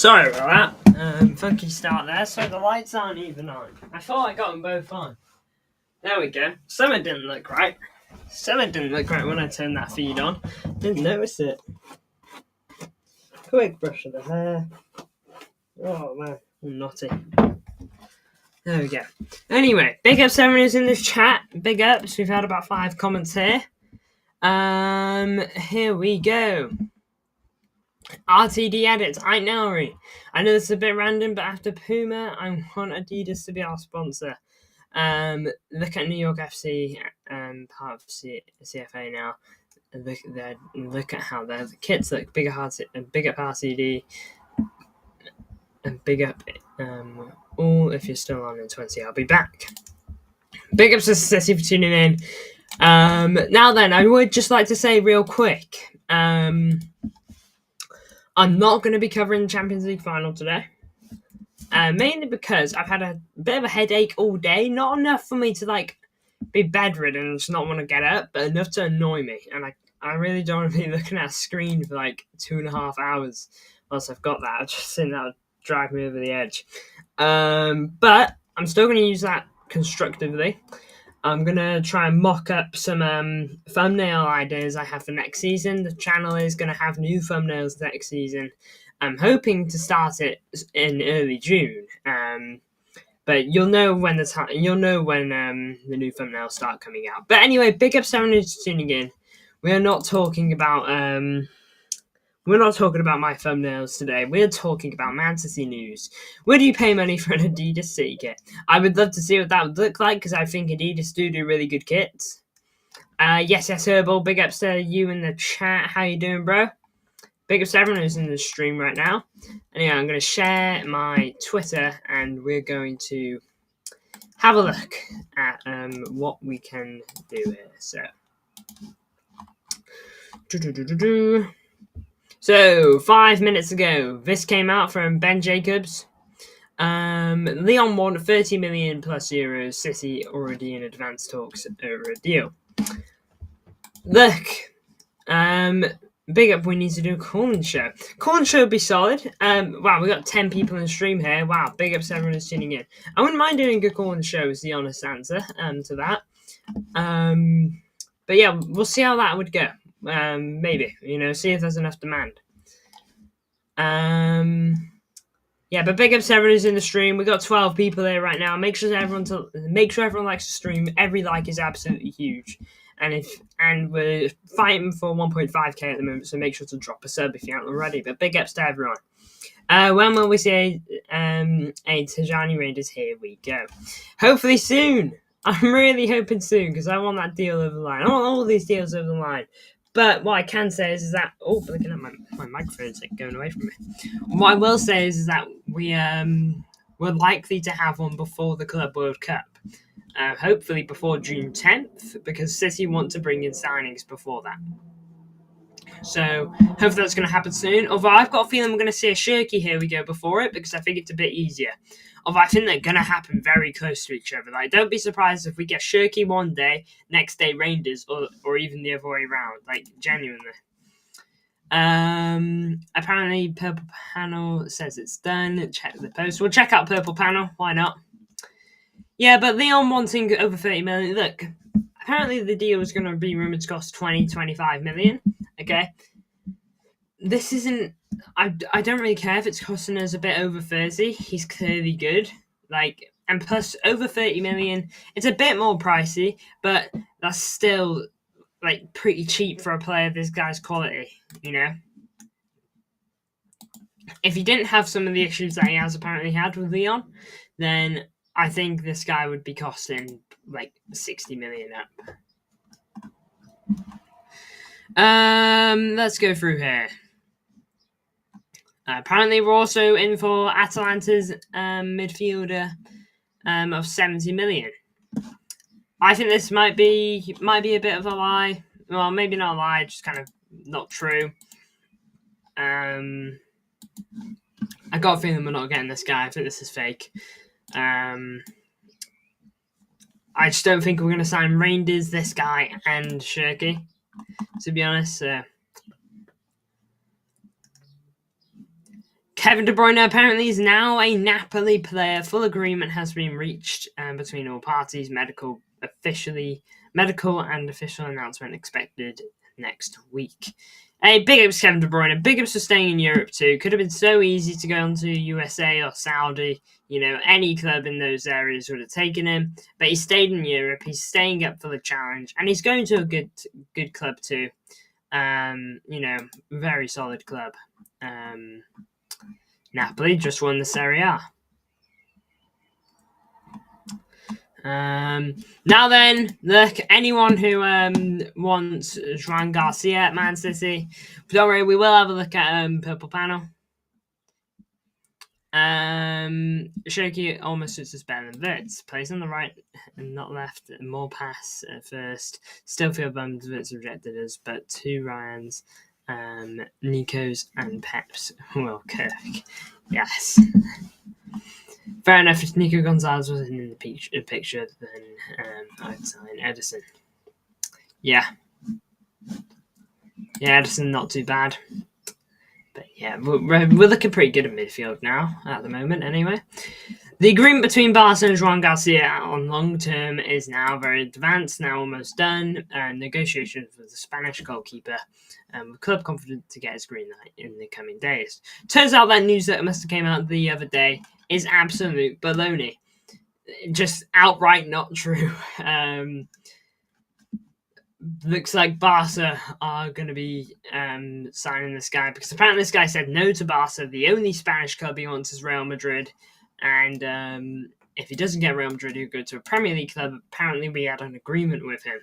Sorry about that. Funky start there, so the lights aren't even on. I thought I got them both on. There we go. Something didn't look right. Something didn't look right when I turned that feed on. Didn't notice it. Quick brush of the hair. Oh man, I'm naughty. There we go. Anyway, big ups everyone who's in this chat. Big ups. We've had about 5 comments here. Here we go. RTD edits. I know this is a bit random, but after Puma, I want Adidas to be our sponsor. Look at New York FC, part of CFA now. Look at how the kits look. Big up RTD, and big up all if you're still on in 20. I'll be back. Big ups to Ceci for tuning in. Now then, I would just like to say real quick. I'm not going to be covering the Champions League final today. Mainly because I've had a bit of a headache all day. Not enough for me to be bedridden and just not want to get up, but enough to annoy me. And I really don't want to be looking at a screen for 2.5 hours once I've got that. I just think that would drive me over the edge. But I'm still going to use that constructively. I'm going to try and mock up some thumbnail ideas I have for next season. The channel is going to have new thumbnails next season. I'm hoping to start it in early June. But you'll know when the new thumbnails start coming out. But anyway, big up to everyone who's tuning in. We're not talking about my thumbnails today. We're talking about Man City news. Would you pay money for an Adidas City kit? I would love to see what that would look like because I think Adidas do really good kits. Yes, Herbal. Big ups to you in the chat. How you doing, bro? Big ups to everyone who's in the stream right now. Anyway, I'm going to share my Twitter and we're going to have a look at what we can do here. So, 5 minutes ago, this came out from Ben Jacobs. Lyon won 30 million plus euros. City already in advanced talks over a deal. Look, big up, we need to do a call-in show. Call-in show would be solid. Wow, we got 10 people in the stream here. Wow, big up to everyone who's tuning in. I wouldn't mind doing a call-in show is the honest answer to that. But yeah, we'll see how that would go. Maybe, see if there's enough demand. Yeah, but big up to everyone who's in the stream. We got 12 people here right now. Make sure everyone likes the stream. Every like is absolutely huge. And we're fighting for 1.5k at the moment, so make sure to drop a sub if you aren't already. But big ups to everyone. When will we see a Cherki Rejnders? Here we go. Hopefully soon. I'm really hoping soon because I want that deal over the line. I want all these deals over the line. But what I can say is that looking at my microphone's going away from me. What I will say is that we're likely to have one before the Club World Cup. Hopefully before June 10th, because City want to bring in signings before that. So hopefully that's going to happen soon. Although I've got a feeling we're going to see a Cherki here we go before it, because I think it's a bit easier. Although I think they're going to happen very close to each other. Don't be surprised if we get Cherki one day, next day Reijnders, or even the other way around. Genuinely. Apparently Purple Panel says it's done. Check the post. We'll check out Purple Panel. Why not? Yeah, but Lyon wanting over 30 million. Look, apparently the deal is going to be rumored to cost 25 million. Okay. This isn't... I don't really care if it's costing us a bit over 30. He's clearly good. And plus over 30 million, it's a bit more pricey, but that's still pretty cheap for a player of this guy's quality, If he didn't have some of the issues that he has apparently had with Lyon, then I think this guy would be costing 60 million up. Let's go through here. Apparently, we're also in for Atalanta's midfielder of 70 million. I think this might be a bit of a lie. Well, maybe not a lie, just kind of not true. I got a feeling we're not getting this guy. I think this is fake. I just don't think we're going to sign Reijnders, this guy, and Cherki, to be honest. Kevin De Bruyne apparently is now a Napoli player. Full agreement has been reached between all parties. Medical and official announcement expected next week. Big ups Kevin De Bruyne. Big ups for staying in Europe too. Could have been so easy to go on to USA or Saudi. Any club in those areas would have taken him. But he stayed in Europe. He's staying up for the challenge. And he's going to a good club too. Very solid club. Napoli just won the Serie A. Now then, look, anyone who wants Joan Garcia at Man City, don't worry, we will have a look at Purple Panel. Cherki almost suits us better than Wirtz. Plays on the right and not left. More pass at first. Still feel bummed Wirtz rejected us, but 2 Ryans, Nico's and Pep's will Kirk. Yes. Fair enough, if Nico Gonzalez wasn't in the picture, then I'd sign Edison. Yeah, Edison not too bad. But yeah, we're looking pretty good at midfield now, at the moment anyway. The agreement between Barca and Joan Garcia on long term is now very advanced, now almost done. Negotiations with the Spanish goalkeeper, with club confident to get his green light in the coming days. Turns out that news that must have came out the other day is absolute baloney. Just outright not true. Looks like Barca are going to be signing this guy, because apparently this guy said no to Barca. The only Spanish club he wants is Real Madrid. And if he doesn't get Real Madrid, he'll go to a Premier League club. Apparently we had an agreement with him.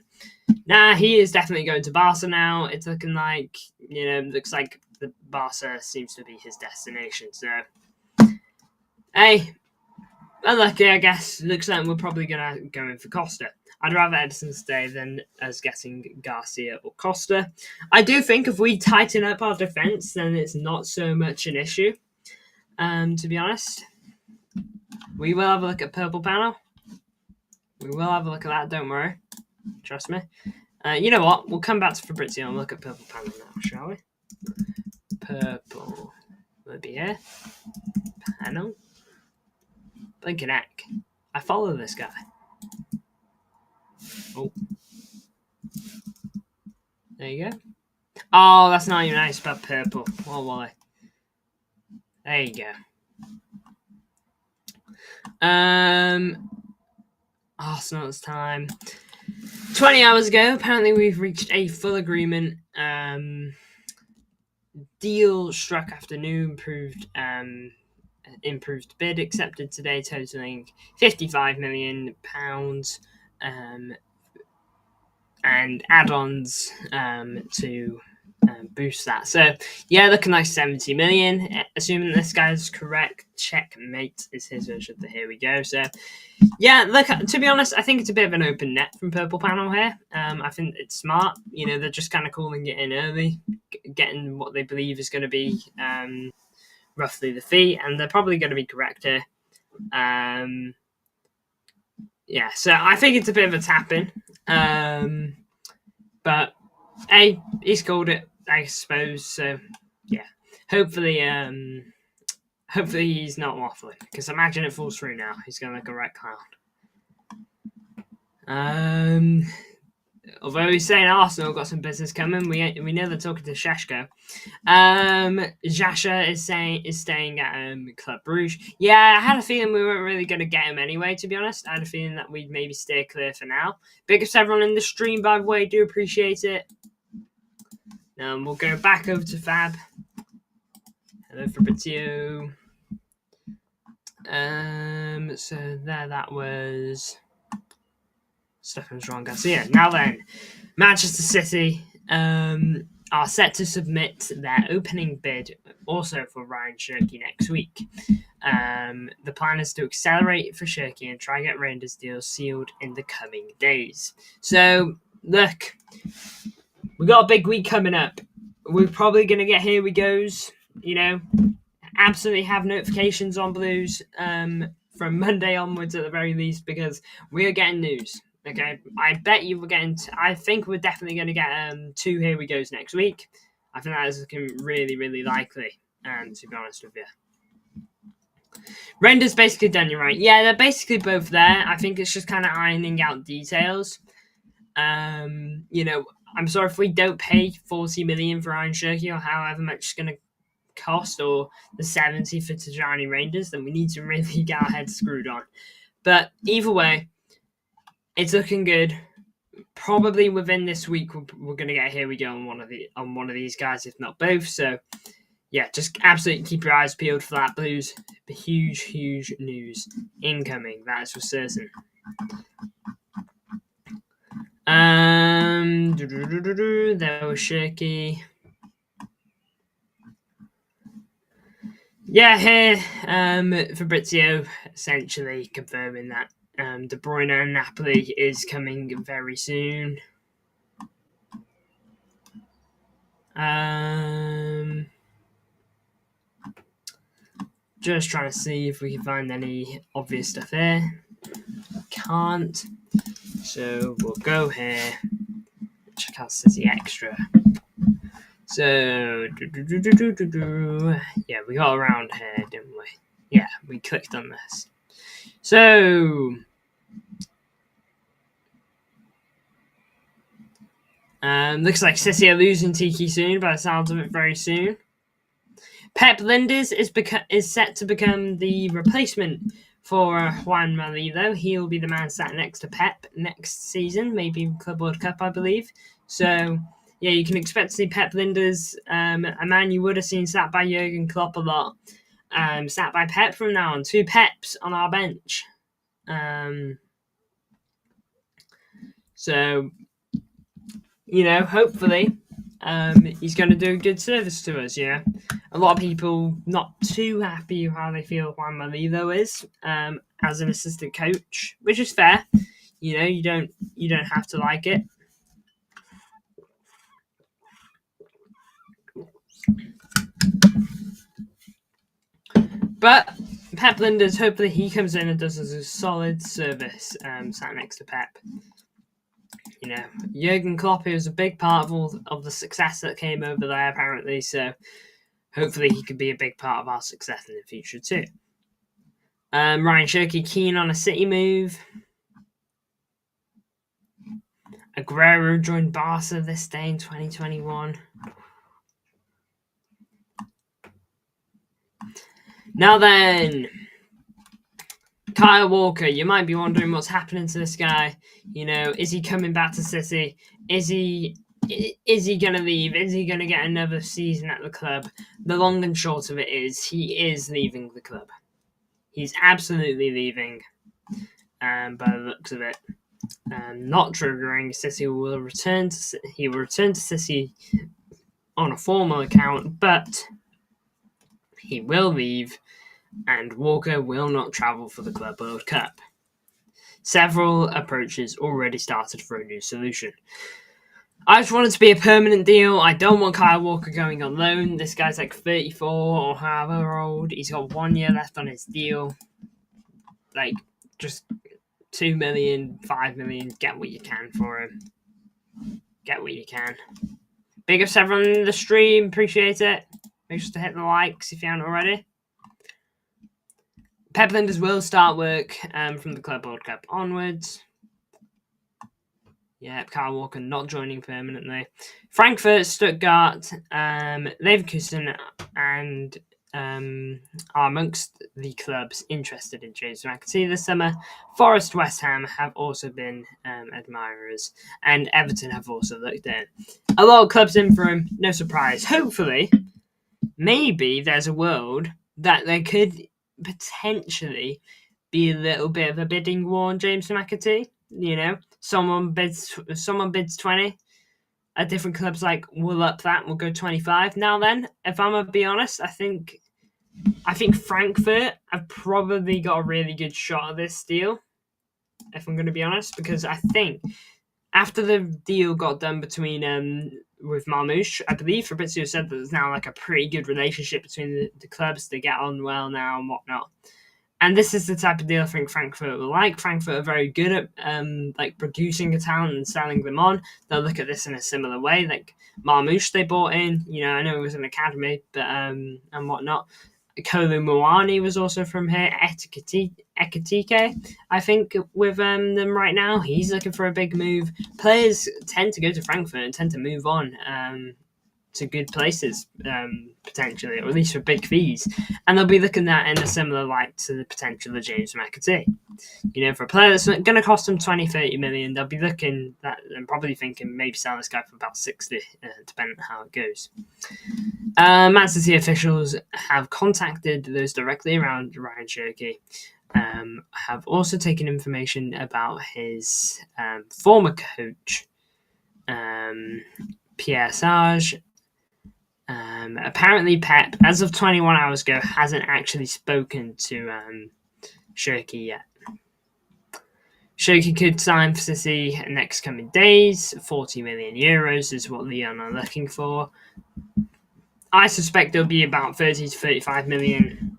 Nah, he is definitely going to Barca now. It's looking like, looks like the Barca seems to be his destination. So, hey, unlucky, I guess. Looks like we're probably going to go in for Costa. I'd rather Edison stay than us getting Garcia or Costa. I do think if we tighten up our defence, then it's not so much an issue, to be honest. We will have a look at Purple Panel. We will have a look at that, don't worry. Trust me. You know what? We'll come back to Fabrizio and look at Purple Panel now, shall we? Purple. Will it be here? Panel. Blinking heck. I follow this guy. Oh. There you go. Oh, that's not even nice about purple. What will I? There you go. Arsenal's time. 20 hours ago, apparently we've reached a full agreement. Deal struck after new improved bid accepted today, totaling £55 million. And add-ons to boost that. So, yeah, looking like 70 million. Assuming this guy's correct, checkmate is his version of the here we go. So, yeah, look, to be honest, I think it's a bit of an open net from Purple Panel here. I think it's smart. They're just kind of calling it in early, getting what they believe is going to be roughly the fee, and they're probably going to be correct here. Yeah, so I think it's a bit of a tap-in. But hey, he's called it, I suppose. So yeah, hopefully he's not waffling, because imagine it falls through now. He's gonna look a right clown. Although he's saying Arsenal got some business coming, we know they're talking to Sheshko. Jasha is staying at Club Brugge. Yeah, I had a feeling we weren't really going to get him anyway, to be honest. I had a feeling that we'd maybe stay clear for now. Big ups to everyone in the stream, by the way. Do appreciate it. We'll go back over to Fab. Hello, Fabrizio. So there that was Stefan Joan Garcia. Now then, Manchester City are set to submit their opening bid also for Ryan Cherki next week. The plan is to accelerate for Cherki and try and get Reijnders deals sealed in the coming days. So, look, we got a big week coming up. We're probably going to get here we goes, absolutely have notifications on Blues from Monday onwards at the very least, because we are getting news. Okay, I bet you we're getting. I think we're definitely going to get 2 here we goes next week. I think that is looking really, really likely. To be honest with you, Rejnders basically done you right. Yeah, they're basically both there. I think it's just kind of ironing out details. I'm sorry if we don't pay 40 million for Cherki or however much it's going to cost, or the 70 for Cherki and Rejnders, then we need to really get our heads screwed on. But either way, it's looking good. Probably within this week, we're going to get Here We Go on one of these guys, if not both. So yeah, just absolutely keep your eyes peeled for that, Blues. Huge news incoming. That is for certain. There was Cherki. Yeah, here Fabrizio essentially confirming that De Bruyne and Napoli is coming very soon. Just trying to see if we can find any obvious stuff here. Can't. So we'll go here. Check out City Extra. So, yeah, we got around here, didn't we? Yeah, we clicked on this. So, looks like City are losing Tiki soon, by the sounds of it, very soon. Pep Lijnders is set to become the replacement for Juan Malilo. He'll be the man sat next to Pep next season, maybe Club World Cup, I believe. So, yeah, you can expect to see Pep Lijnders, a man you would have seen sat by Jurgen Klopp a lot, sat by Pep from now on. 2 Peps on our bench. So, hopefully, he's going to do a good service to us, yeah. A lot of people not too happy with how they feel Juan Malilo is as an assistant coach, which is fair. You don't have to like it. But Pep Lijnders, hopefully he comes in and does us a solid service sat next to Pep. Jurgen Klopp is a big part of the success that came over there, apparently, so hopefully he could be a big part of our success in the future too. Ryan Cherki keen on a City move. Aguero joined Barca this day in 2021. Now then, Kyle Walker. You might be wondering what's happening to this guy. Is he coming back to City? Is he going to leave? Is he going to get another season at the club? The long and short of it is he is leaving the club. He's absolutely leaving, by the looks of it. Not triggering. City will return to he will return to City on a formal account, but he will leave, and Walker will not travel for the Club World Cup. Several approaches already started for a new solution. I just want it to be a permanent deal. I don't want Kyle Walker going on loan. This guy's like 34 or however old. He's got 1 year left on his deal. Like, just 2 million, 5 million. Get what you can for him. Get what you can. Big ups everyone in the stream. Appreciate it. Make sure to hit the likes if you haven't already. Pep Lijnders will start work from the Club World Cup onwards. Yeah, Kyle Walker not joining permanently. Frankfurt, Stuttgart, Leverkusen, and are amongst the clubs interested in James McAtee this summer. Forest, West Ham have also been admirers, and Everton have also looked in. A lot of clubs in for him, no surprise. Hopefully, maybe there's a world that there could potentially be a little bit of a bidding war on James McAtee. Someone bids 20. At different clubs we'll up that, we'll go 25. Now then, if I'm gonna be honest, I think Frankfurt have probably got a really good shot at this deal. If I'm gonna be honest, because I think after the deal got done between with Marmoush, I believe Fabrizio said that there's now a pretty good relationship between the clubs. They get on well now and whatnot. And this is the type of deal I think Frankfurt will like. Frankfurt are very good at producing a talent and selling them on. They'll look at this in a similar way. Marmoush they bought in, I know it was an academy, but and whatnot. Kolo Muani was also from here. Ekatike, I think, with them right now. He's looking for a big move. Players tend to go to Frankfurt and tend to move on to good places, potentially, or at least for big fees. And they'll be looking at in a similar light to the potential of James McAtee. You know, for a player that's going to cost them 20-30 million, they'll be looking at and probably thinking maybe sell this guy for about 60, depending on how it goes. Man City officials have contacted those directly around Ryan Cherki. Have also taken information about his former coach, Pierre Sage. Apparently, Pep, as of 21 hours ago, hasn't actually spoken to Cherki yet. Cherki could sign for City in the next coming days. 40 million euros is what Lyon are looking for. I suspect there'll be about 30 to 35 million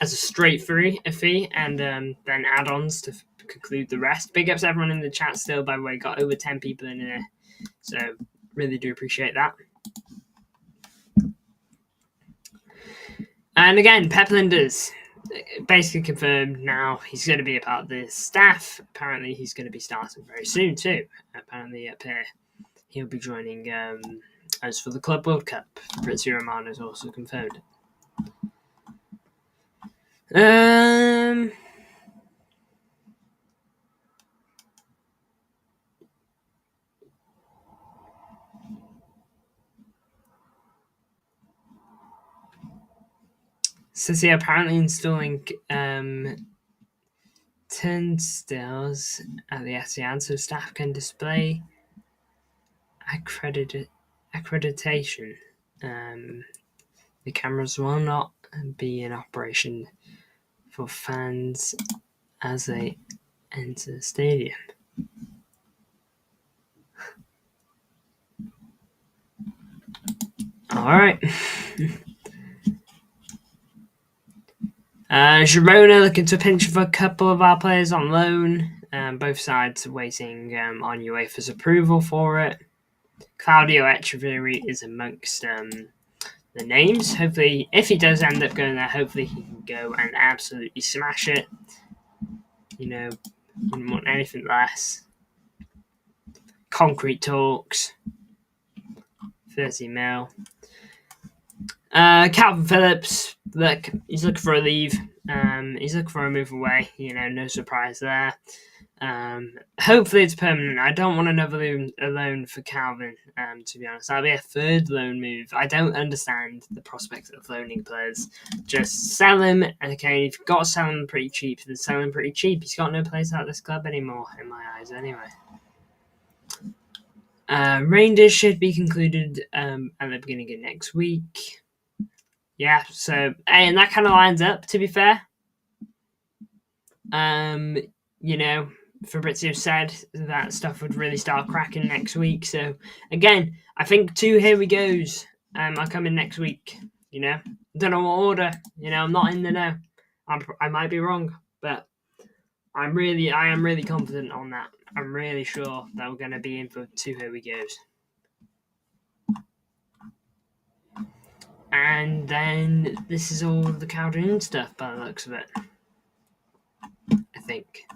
as a straight fee, and then add-ons to conclude the rest. Big ups everyone in the chat still, by the way. Got over 10 people in there, so really do appreciate that. And again, Lijnders basically confirmed now he's going to be a part of the staff. Apparently, he's going to be starting very soon too. Apparently, up here, he'll be joining us for the Club World Cup. Fabrizio Romano has also confirmed. City apparently installing turnstiles at the Etihad so staff can display accreditation. The cameras will not be in operation for fans as they enter the stadium. All right. Girona looking to pinch for a couple of our players on loan. Both sides waiting on UEFA's approval for it. Claudio Echeverri is amongst the names. Hopefully, if he does end up going there, hopefully he can go and absolutely smash it. You know, wouldn't want anything less. Concrete talks. 30 mil. Calvin Phillips, look, he's looking for a leave. He's looking for a move away. You know, no surprise there. Hopefully it's permanent. I don't want another loan for Calvin, to be honest. That'll be a third loan move. I don't understand the prospect of loaning players. Just sell him, and okay, if you've got to sell him pretty cheap, then sell him pretty cheap. He's got no place at this club anymore, in my eyes, anyway. Reijnders should be concluded at the beginning of next week. Yeah, so, and that kind of lines up, to be fair. You know, Fabrizio said that stuff would really start cracking next week. So, again, I think 2 Here We Goes are coming next week. You know, don't know what order. You know, I'm not in the know. I might be wrong, but I am really confident on that. I'm really sure that we're going to be in for 2 Here We Goes. And then this is all the Calderon stuff by the looks of it. I think.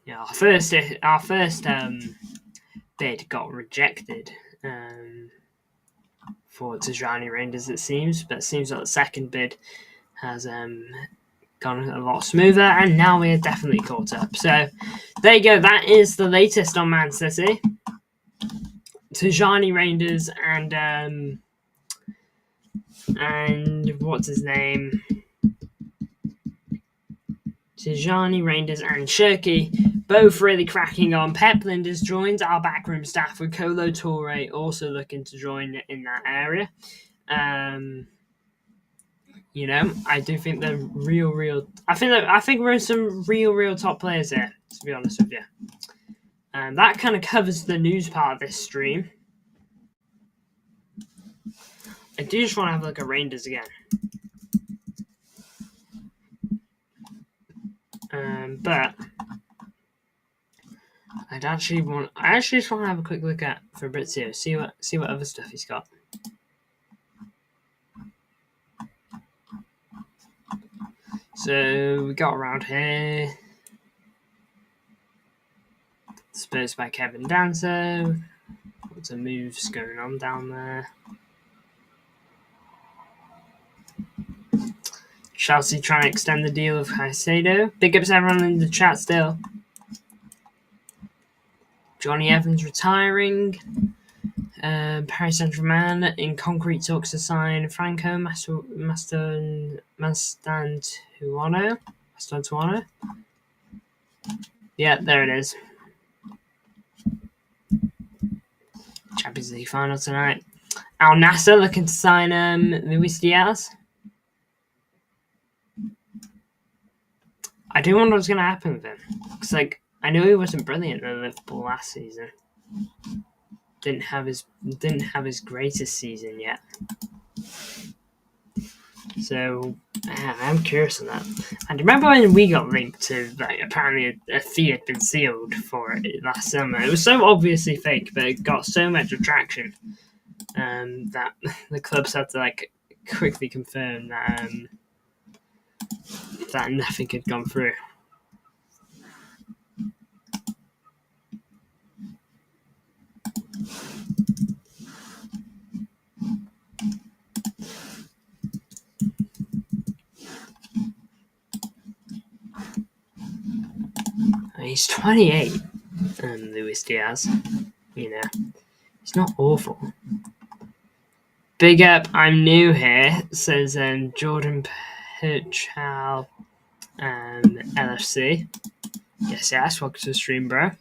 Yeah, our first bid got rejected for Cherki and Rejnders, it seems, but it seems like the second bid has gone a lot smoother, and now we're definitely caught up. So there you go. That is the latest on Man City. Cherki Rejnders and what's his name? Cherki Rejnders and Cherki, both really cracking on. Lijnders joins our backroom staff with Kolo Touré also looking to join in that area. You know, I do think they're real. I think we're some real top players here, to be honest with you. And that kind of covers the news part of this stream. I do just want to have a look at Reijnders again. But I actually just want to have a quick look at Fabrizio, see what other stuff he's got. So we got around here. Dispersed by Kevin Danso. Lots of moves going on down there. Chelsea trying to extend the deal of Caicedo. Big ups everyone in the chat still. Johnny Evans retiring. Paris Saint-Germain in concrete talks to sign Franco Mastantuono. Yeah, there it is. Champions League final tonight. Al Nassr looking to sign Luis Diaz. I do wonder what's going to happen with him. Because, I know he wasn't brilliant in Liverpool last season. Didn't have his greatest season yet. So I'm curious on that. And remember when we got linked to apparently a fee had been sealed for it last summer? It was so obviously fake, but it got so much attraction that the clubs had to quickly confirm that that nothing had gone through. He's 28, Luis Diaz. He's not awful. Big up, I'm new here, says Jordan Perchal LFC. Yes, welcome to the stream, bro.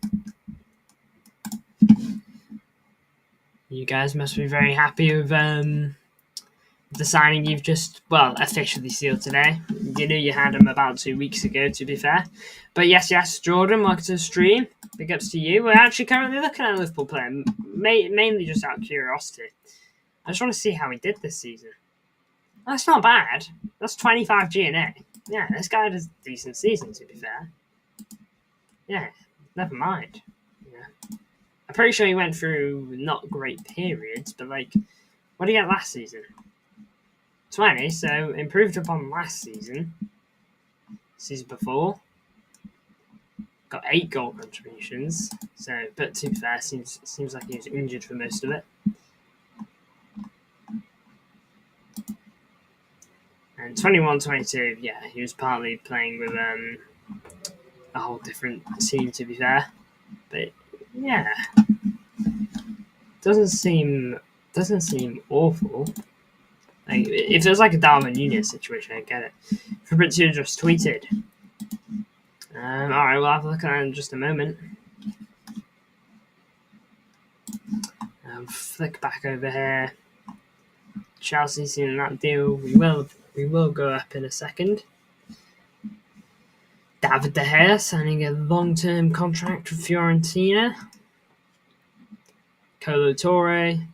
You guys must be very happy with the signing you've just, officially sealed today. You knew you had him about 2 weeks ago, to be fair. But yes, Jordan, welcome to the stream. Big ups to you. We're actually currently looking at a Liverpool player, mainly just out of curiosity. I just want to see how he did this season. That's not bad. That's 25 G&A. Yeah, this guy had a decent season, to be fair. Yeah, never mind. Yeah. I'm pretty sure he went through not great periods, but what did he get last season? 20, so improved upon last season. Season before. Got 8 goal contributions. So, but to be fair, seems like he was injured for most of it. And 21-22, yeah, he was partly playing with a whole different team, to be fair. But yeah, doesn't seem awful. If there's a Darwin Nunez situation, I get it. Fabrizio just tweeted. Alright, we'll have a look at that in just a moment. Flick back over here. Chelsea seeing that deal. We will go up in a second. David De Gea signing a long-term contract with Fiorentina. Kolo Touré.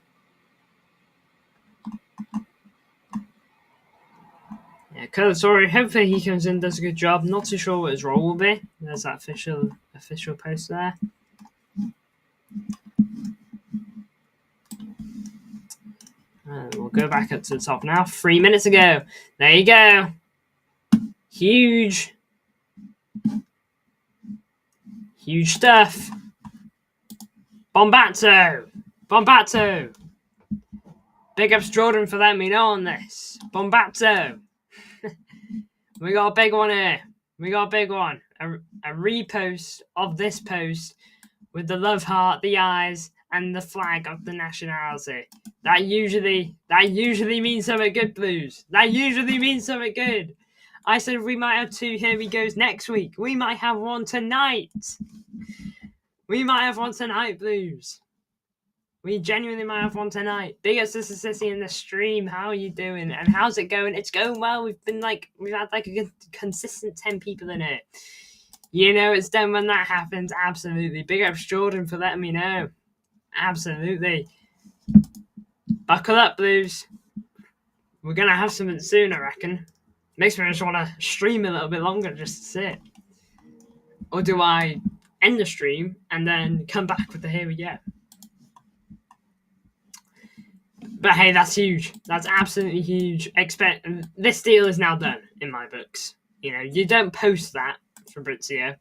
Yeah, Kolo Touré, hopefully he comes in, does a good job. Not too sure what his role will be. There's that official post there. We'll go back up to the top now. 3 minutes ago. There you go. Huge stuff. Bombato. Big ups Jordan for letting me know on this. Bombato. We got a big one here. A repost of this post with the love heart, the eyes, and the flag of the nationality. That usually means something good, Blues. That usually means something good. I said we might have 2 Here he goes next week. We might have one tonight. Blues. We genuinely might have one tonight. Big ups to City in the stream. How are you doing? And how's it going? It's going well. We've had a consistent 10 people in it. It's done when that happens. Absolutely. Big ups Jordan for letting me know. Absolutely. Buckle up, Blues. We're going to have something soon, I reckon. Makes me just want to stream a little bit longer just to sit. Or do I end the stream, and then come back with the here we go. But hey, that's huge. That's absolutely huge. This deal is now done in my books. You know, you don't post that for Fabrizio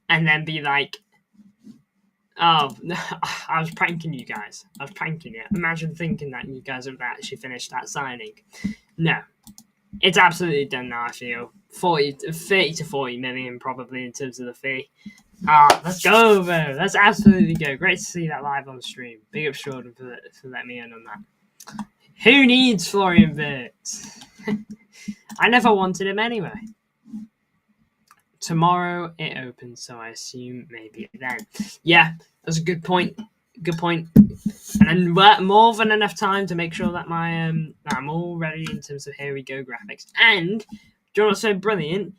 and then be like, oh, I was pranking you guys. I was pranking you. Imagine thinking that you guys have actually finished that signing. No. It's absolutely done now, I feel. 30 to 40 million probably in terms of the fee. Let's go, bro. Let's absolutely go. Great to see that live on stream. Big up Jordan for letting me in on that. Who needs Florian Wirtz? I never wanted him anyway. Tomorrow it opens, so I assume maybe then. Yeah, that's a good point. Good point. And more than enough time to make sure that I'm all ready in terms of here we go graphics. And do you know what's so brilliant?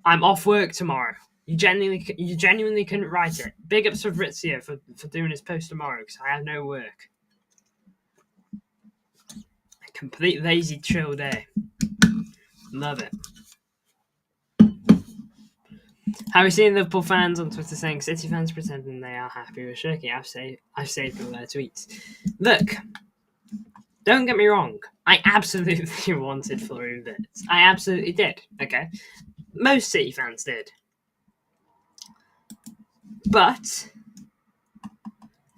I'm off work tomorrow. You genuinely couldn't write it. Big ups for Fabrizio for doing his post tomorrow because I have no work. A complete lazy chill day. Love it. Have you seen Liverpool fans on Twitter saying City fans pretending they are happy with Cherki? I've saved all their tweets. Look, don't get me wrong. I absolutely wanted Florian Wirtz. I absolutely did. Okay, most City fans did. But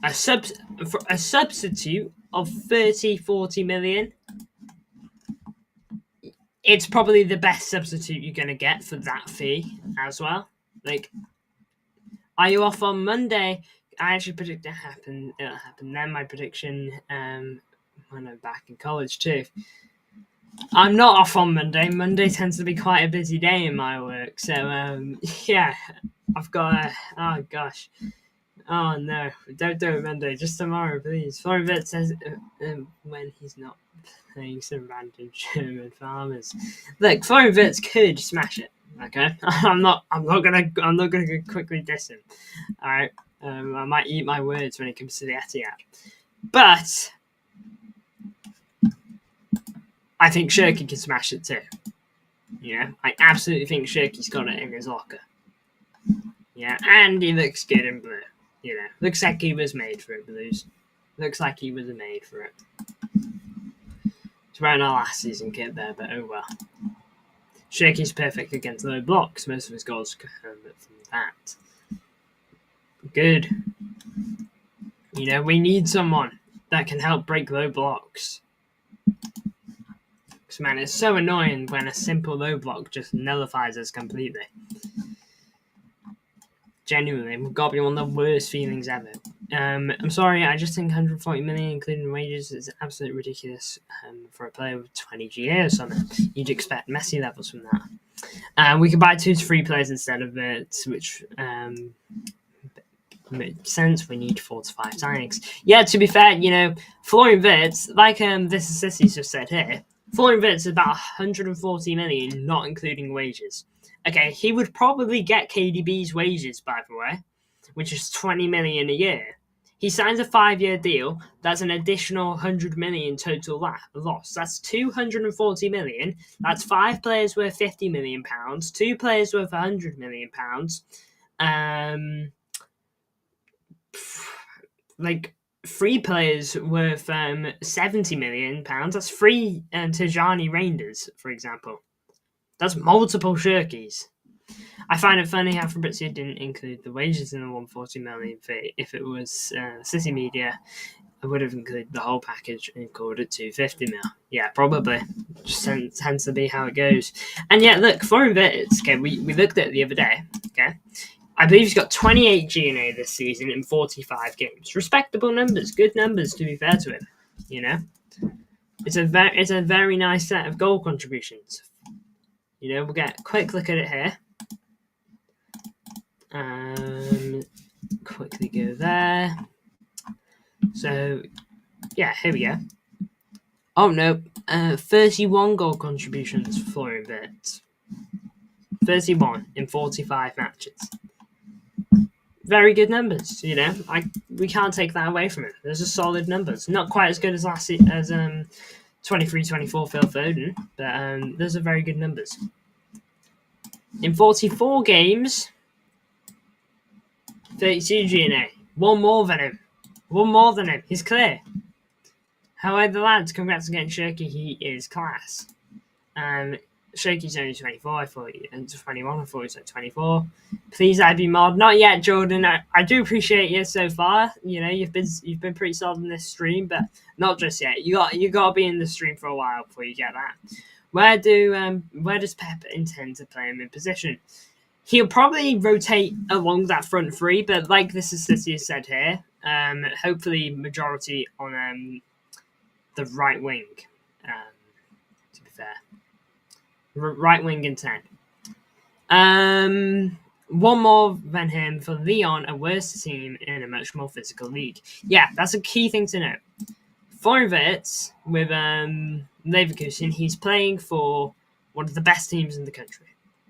a substitute of 30-40 million, it's probably the best substitute you're going to get for that fee as well. Like, are you off on Monday? I actually predict it'll happen then. My prediction, when I'm back in college too. I'm not off on Monday. Monday tends to be quite a busy day in my work. So, yeah, I've got oh gosh. Oh no, don't do it Monday, just tomorrow, please. Florian Wirtz says when he's not playing some random German farmers. Look, Florian Wirtz could smash it. Okay, I'm not gonna quickly diss him. All right, I might eat my words when it comes to the Etihad, but I think Cherki can smash it too. Yeah, I absolutely think Cherki's got it in his locker. Yeah, and he looks good in blue. You know, looks like he was made for it, Blues. Looks like he was made for it. It's wearing our last season kit there, but oh well. Cherki's perfect against low blocks. Most of his goals come from that. Good. You know, we need someone that can help break low blocks. Because, man, it's so annoying when a simple low block just nullifies us completely. Genuinely, we've got to be one of the worst feelings ever. I'm sorry, I just think 140 million, including wages, is absolutely ridiculous for a player with 20 GA or something. You'd expect Messi levels from that. We could buy 2 to 3 players instead of it, which makes sense. We need 4 to 5 signings. Yeah, to be fair, you know, Florian Wirtz, like this is Sissy's just said here, Florian Wirtz is about 140 million, not including wages. Okay, he would probably get KDB's wages, by the way, which is 20 million a year. He signs a 5-year deal. That's an additional 100 million total loss. That's 240 million. That's 5 players worth 50 million pounds. 2 players worth 100 million pounds. Like 3 players worth 70 million pounds. That's 3 Cherki Rejnders, for example. That's multiple Cherkis. I find it funny how Fabrizio didn't include the wages in the 140 million fee. If it was City Media, I would have included the whole package and called it 250 mil. Yeah, probably. Just tends to be how it goes. And yeah, look, Florian Wirtz, okay, we looked at it the other day, okay? I believe he's got 28 GNA this season in 45 games. Respectable numbers, good numbers to be fair to him, you know? It's a very nice set of goal contributions. You know, we'll get a quick look at it here. Quickly go there. So, yeah, here we go. Oh, no. 31 goal contributions for Florian Wirtz. 31 in 45 matches. Very good numbers, you know. We can't take that away from him. Those are solid numbers. Not quite as good as 23-24 Phil Foden, but those are very good numbers. In 44 games, 32 GNA. One more than him. One more than him. He's clear. However, lads, congrats on getting Cherki. He is class. Cherki's only 24. I thought he was 21. I thought he was like 24. Please, I'd be mod. Not yet, Jordan. I do appreciate you so far. You know, you've been pretty solid in this stream, but not just yet. You got to be in the stream for a while before you get that. Where does Pep intend to play him in position? He'll probably rotate along that front three, but like this is City has said here, hopefully majority on the right wing. To be fair, right wing and 10. One more than him for Lyon, a worse team in a much more physical league. Yeah, that's a key thing to know. Reijnders with Leverkusen, he's playing for one of the best teams in the country.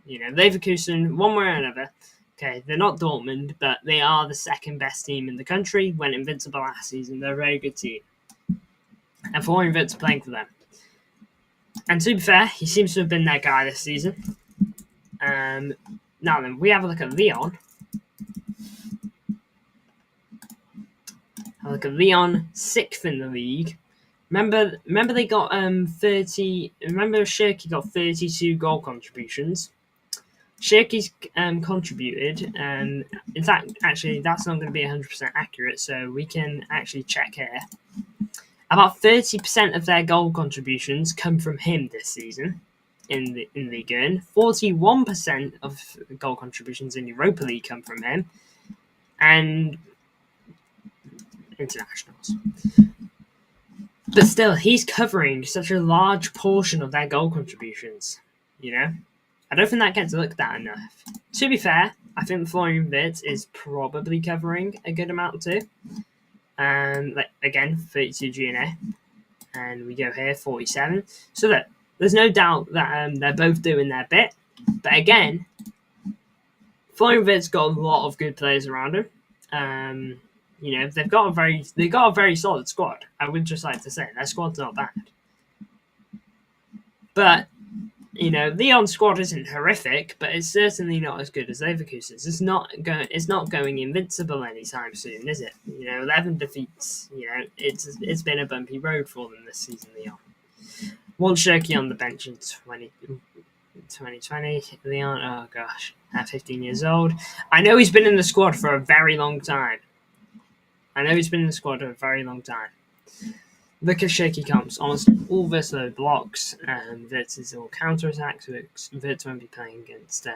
You know, Leverkusen, one way or another. Okay, they're not Dortmund, but they are the second best team in the country. Went invincible last season. They're a very good team. And Reijnders playing for them. And to be fair, he seems to have been their guy this season. Now then, we have a look at Lyon. Have a look at Lyon, 6th in the league. Remember they got 30. Remember Cherki got 32 goal contributions. Cherki's contributed. In fact, actually, that's not going to be 100% accurate. So we can actually check here. About 30% of their goal contributions come from him this season in Ligue 1. 41% of goal contributions in Europa League come from him, and internationals. But still, he's covering such a large portion of their goal contributions. You know, I don't think that gets looked at enough. To be fair, I think Reijnders is probably covering a good amount too. Like again, 32 GNA, and we go here 47. So that there's no doubt that they're both doing their bit. But again, Reijnders got a lot of good players around him. You know, they've got a very solid squad. I would just like to say their squad's not bad. But you know, Lyon's squad isn't horrific, but it's certainly not as good as Leverkusen's. It's not going invincible anytime soon, is it? You know, 11 defeats. You know, it's been a bumpy road for them this season. Lyon. One Cherki on the bench in 2020. Lyon, oh gosh, at 15 years old. I know he's been in the squad for a very long time. Look at Cherki comps. Almost all versatile blocks. Versus all counter-attacks. Verts won't be playing against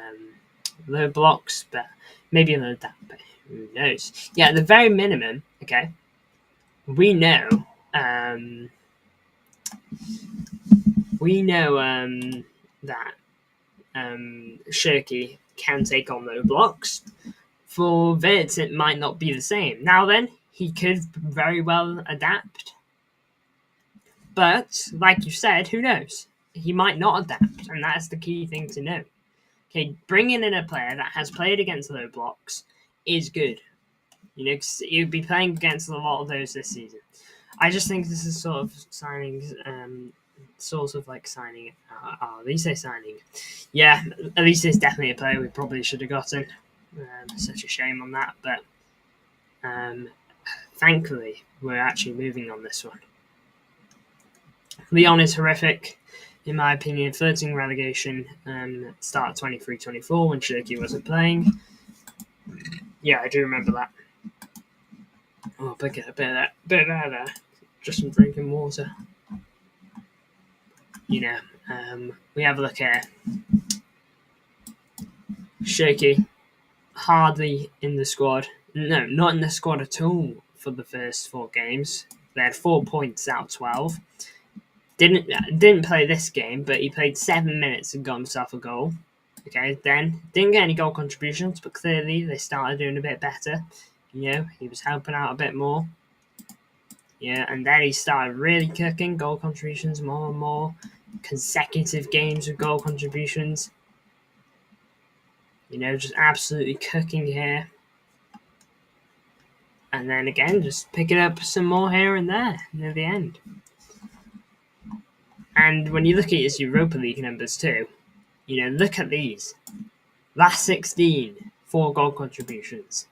low blocks, but maybe a low that, but who knows? Yeah, at the very minimum, okay, we know that Cherki can take on low blocks. For Verts, it might not be the same. Now then, he could very well adapt. But, like you said, who knows? He might not adapt, and that's the key thing to know. Okay, bringing in a player that has played against low blocks is good. You know, you'll be playing against a lot of those this season. I just think this is sort of signing. At least they're signing. Yeah, at least it's definitely a player we probably should have gotten. Such a shame on that, but thankfully we're actually moving on this one. Lyon is horrific, in my opinion, flirting relegation. Start 23-24 when Cherki wasn't playing. Yeah, I do remember that. Oh, pick it a bit of that. Just some drinking water. You know, we have a look here. Cherki, hardly in the squad. No, not in the squad at all for the first 4 games. They had 4 points out of 12. Didn't play this game, but he played 7 minutes and got himself a goal. Okay, then didn't get any goal contributions, but clearly they started doing a bit better. You know, he was helping out a bit more. Yeah, and then he started really cooking goal contributions more and more. Consecutive games with goal contributions. You know, just absolutely cooking here. And then again, just picking up some more here and there near the end. And when you look at his Europa League numbers too, you know, look at these. Last 16, 4 goal contributions.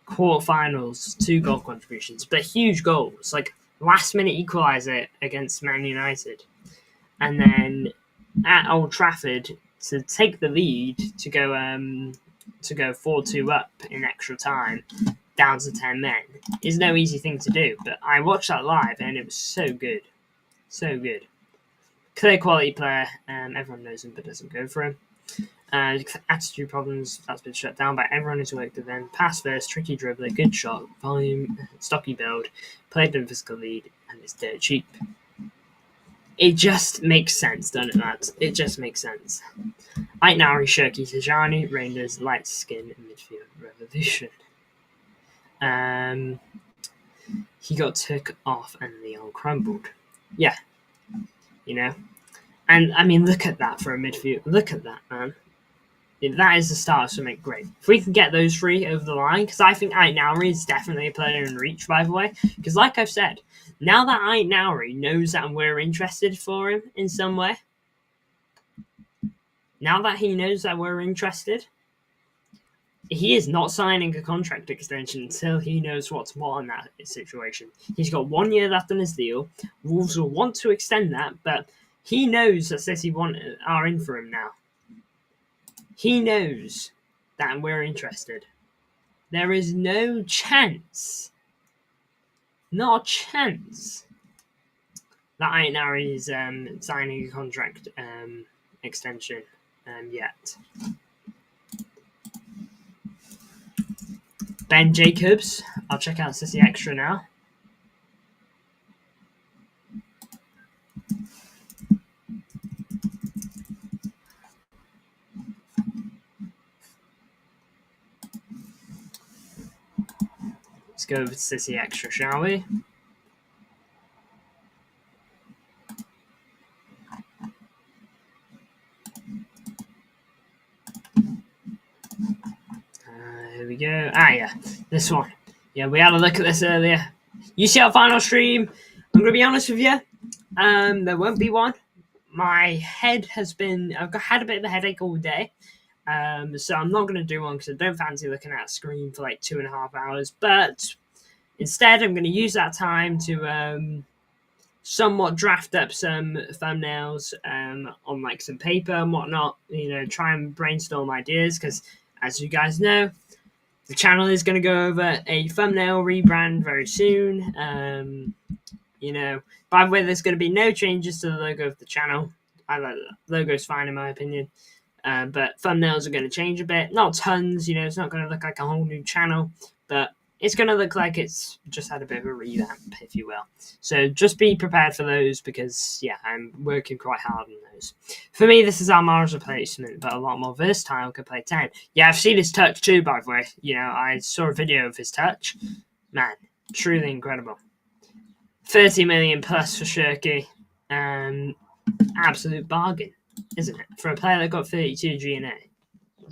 quarterfinals, 2 goal contributions, but huge goals, like last minute equaliser against Man United, and then at Old Trafford to take the lead to go 4-2 up in extra time, down to 10 men, is no easy thing to do. But I watched that live and it was so good, so good. Clear quality player, everyone knows him but doesn't go for him. Attitude problems, that's been shut down by everyone who's worked with them. Pass first, tricky dribbler, good shot, volume, stocky build, played in physical lead, and it's dirt cheap. It just makes sense, doesn't it, lads? It just makes sense. Lijnders, Cherki, Rejnders, Reijnders, light skin, midfield revolution. He got took off and Leon crumbled. Yeah, you know. And I mean, look at that for a midfield. Look at that, man. That is the start of something great. If we can get those 3 over the line, because I think Lijnders is definitely a player in reach, by the way. Because like I've said, now that Lijnders knows that we're interested for him in some way, now that he knows that we're interested, he is not signing a contract extension until he knows what's what in that situation. He's got 1 year left on his deal. Wolves will want to extend that, but he knows that City are in for him now. He knows that we're interested. There is no chance, not a chance, that Lijnders is signing a contract extension yet. Ben Jacobs, I'll check out City Extra now. Let's go over to City Extra, shall we? Here we go. Yeah, this one. Yeah, we had a look at this earlier. UCL final stream. I'm going to be honest with you. There won't be one. My head has been... I've had a bit of a headache all day. So I'm not going to do one because I don't fancy looking at a screen for like 2.5 hours. But instead, I'm going to use that time to somewhat draft up some thumbnails on like some paper and whatnot. You know, try and brainstorm ideas because, as you guys know, the channel is going to go over a thumbnail rebrand very soon. You know, by the way, there's going to be no changes to the logo of the channel. The logo's fine in my opinion. But thumbnails are going to change a bit. Not tons, you know, it's not going to look like a whole new channel, but it's going to look like it's just had a bit of a revamp, if you will. So just be prepared for those because, yeah, I'm working quite hard on those. For me, this is Almara's replacement, but a lot more versatile, could play 10. Yeah, I've seen his touch too, by the way. You know, I saw a video of his touch. Man, truly incredible. 30 million plus for Cherki. Absolute bargain, isn't it? For a player that got 32 G&A.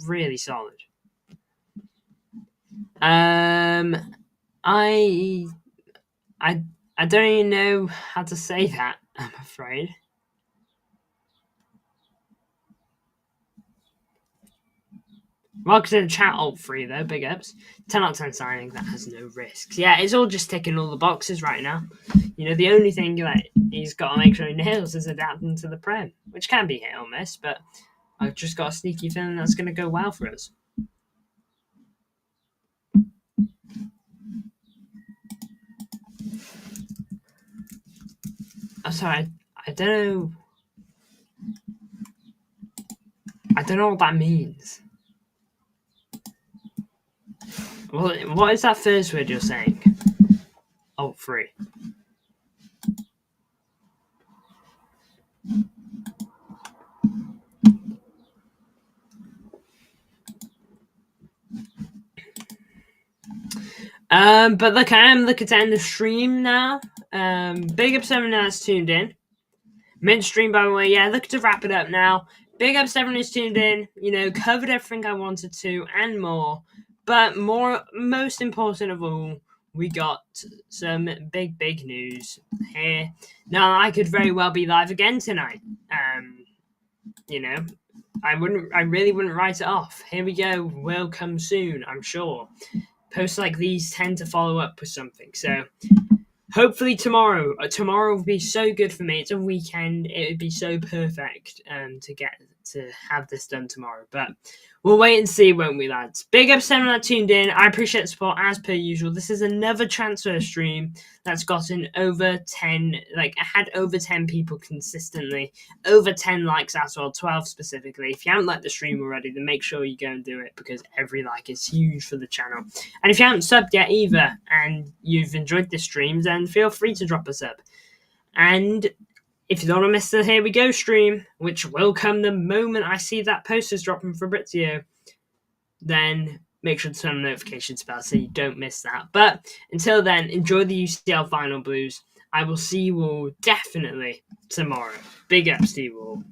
Really solid. I don't even know how to say that, I'm afraid. Welcome to the chat, Alt3 though, big ups. 10 out of 10 signing, that has no risks. Yeah, it's all just ticking all the boxes right now. You know, the only thing that he's got to make sure he nails is adapting to the Prem, which can be hit or miss, but I've just got a sneaky feeling that's going to go well for us. I'm sorry, I don't know. I don't know what that means. Well, what is that first word you're saying? Alt3. But look, I am looking to end the stream now. Big up to everyone that's tuned in. Midstream, by the way, yeah, looking to wrap it up now. Big up to everyone who's tuned in. You know, covered everything I wanted to and more. But most important of all, we got some big news here. Now, I could very well be live again tonight. You know, I really wouldn't write it off. Here we go. Will come soon, I'm sure. posts like these tend to follow up with something. So hopefully tomorrow will be so good for me. It's a weekend. It would be so perfect to have this done tomorrow. But we'll wait and see, won't we, lads? Big ups to everyone that tuned in. I appreciate the support as per usual. This is another transfer stream that's gotten over 10, I had over 10 people consistently, over 10 likes as well, 12 specifically. If you haven't liked the stream already, then make sure you go and do it, because every like is huge for the channel. And if you haven't subbed yet either, and you've enjoyed this stream, then feel free to drop a sub. And if you don't want to miss the Here We Go stream, which will come the moment I see that post is dropping for Fabrizio, then make sure to turn on the notifications bell so you don't miss that. But until then, enjoy the UCL Final Blues. I will see you all definitely tomorrow. Big ups to you all.